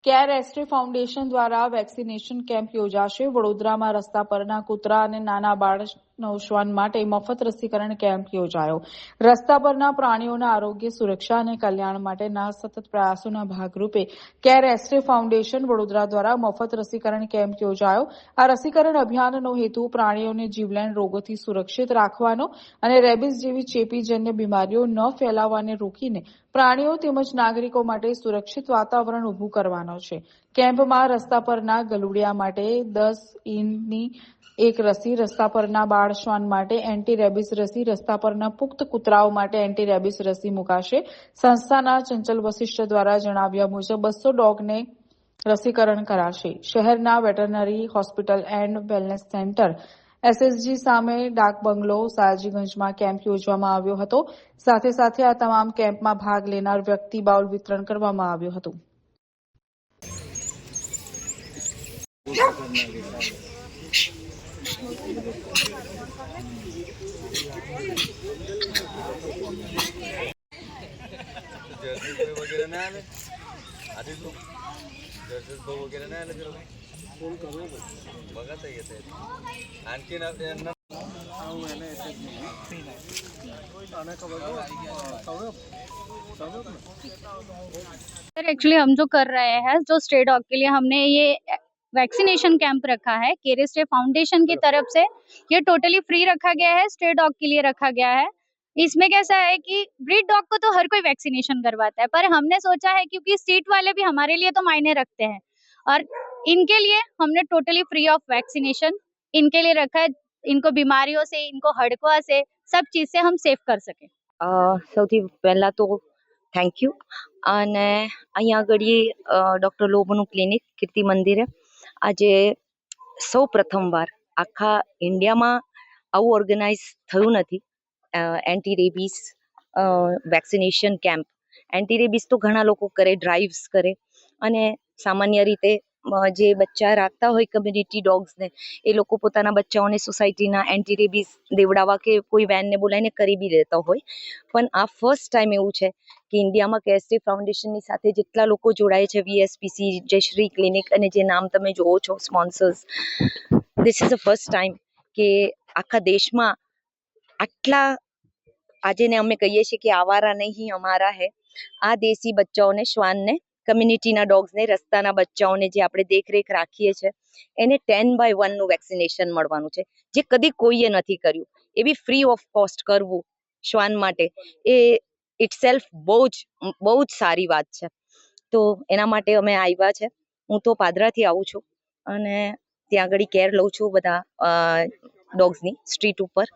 Care એસ્ટ્રી foundation દ્વારા vaccination camp યોજાશે। વડોદરામાં રસ્તા પરના કૂતરા અને નાના બાળ નવશ્વાન માટે મફત રસીકરણ કેમ્પ યોજાયો। રસ્તા પરના પ્રાણીઓના આરોગ્ય, સુરક્ષા અને કલ્યાણ માટેના સતત પ્રયાસોના ભાગરૂપે કેર એસ્ટ્રી ફાઉન્ડેશન વડોદરા દ્વારા મફત રસીકરણ કેમ્પ યોજાયો। આ રસીકરણ અભિયાનનો હેતુ પ્રાણીઓને જીવલેણ રોગોથી સુરક્ષિત રાખવાનો અને રેબિસ જેવી ચેપીજન્ય બીમારીઓ ન ફેલાવાને રોકીને પ્રાણીઓ તેમજ નાગરિકો માટે સુરક્ષિત વાતાવરણ ઊભું કરવાનો છે। કેમ્પમાં રસ્તા પરના ગલુડિયા માટે 10 ઇંચની એક રસી, રસ્તા પરના બાળ શ્વાન માટે એન્ટી રેબિસ રસી, રસ્તા પરના પુખ્ત કૂતરાઓ માટે એન્ટી રેબિસ રસી મુકાશે। સંસ્થાના ચંચલ વશિષ્ઠ દ્વારા જણાવ્યા મુજબ 200 ડોગને રસીકરણ કરાશે। શહેરના veterinary hospital and wellness centre SSG સામે ડાક બંગલો સયાજીગંજમાં કેમ્પ યોજવામાં આવ્યો હતો। સાથે સાથે આ તમામ કેમ્પમાં ભાગ લેનાર વ્યક્તિ બાઉલ વિતરણ કરવામાં આવ્યું હતું। सर एक्चुअली हम जो कर रहे हैं, जो स्ट्रे डॉग के लिए हमने ये वैक्सीनेशन कैंप रखा है केर एस्ट्री फाउंडेशन की तरफ से। ये टोटली फ्री रखा गया है, स्ट्रे डॉग के लिए रखा गया है। इसमें कैसा है कि ब्रीड डॉग को तो हर कोई वैक्सीनेशन करवाता है, पर हमने सोचा है क्योंकि स्ट्रीट वाले भी हमारे लिए तो मायने रखते हैं और इनके लिए हमने टोटली फ्री ऑफ वैक्सीनेशन इनके लिए रखा है। इनको बीमारियों से, इनको हड़कवा से, सब चीज से हम सेफ कर सके। સૌથી પહેલા તો થેન્ક યુ। અને અહીંયા આગળ ડૉક્ટર લોબનું ક્લિનિક કીર્તિ મંદિરે આજે સૌ પ્રથમવાર આખા ઇન્ડિયામાં આવું ઓર્ગેનાઇઝ થયું નથી। Anti rabies vaccination camp. Anti rabies તો ઘણા લોકો કરે, ડ્રાઈવ્સ કરે અને સામાન્ય રીતે જે બચ્ચા રાખતા હોય કમ્યુનિટી ડોગ્સને એ લોકો પોતાના બચ્ચાઓને સોસાયટીના એન્ટી રેબીસ દેવડાવવા કે કોઈ વેનને બોલાવીને કરી બી દેતા હોય। પણ આ ફર્સ્ટ ટાઈમ એવું છે કે ઇન્ડિયામાં કેર એસ્ટ્રી ફાઉન્ડેશનની સાથે જેટલા લોકો જોડાય છે, વીએસપીસી, જયશ્રી ક્લિનિક અને જે નામ તમે જોવો છો sponsors, this is the first time કે આખા દેશમાં આટલા આજે ને અમે કહીએ છીએ કે આવારા નહીં અમારા હે, આ દેશી બચ્ચાઓને, શ્વાનને, કમ્યુનિટીના ડોગ્સને, રસ્તાના બચ્ચાઓને જે આપણે દેખરેખ રાખીએ છીએ એને 10/1 નું વેક્સિનેશન મળવાનું છે, જે કદી કોઈએ નથી કર્યું। એ બી ફ્રી ઓફ કોસ્ટ કરવું શ્વાન માટે એ ઇટસેલ્ફ બહુ જ સારી વાત છે। તો એના માટે અમે આવ્યા છે। હું તો પાદરાથી આવું છું અને ત્યાં આગળ કેર લઉં છું બધા ડોગ્સની સ્ટ્રીટ ઉપર।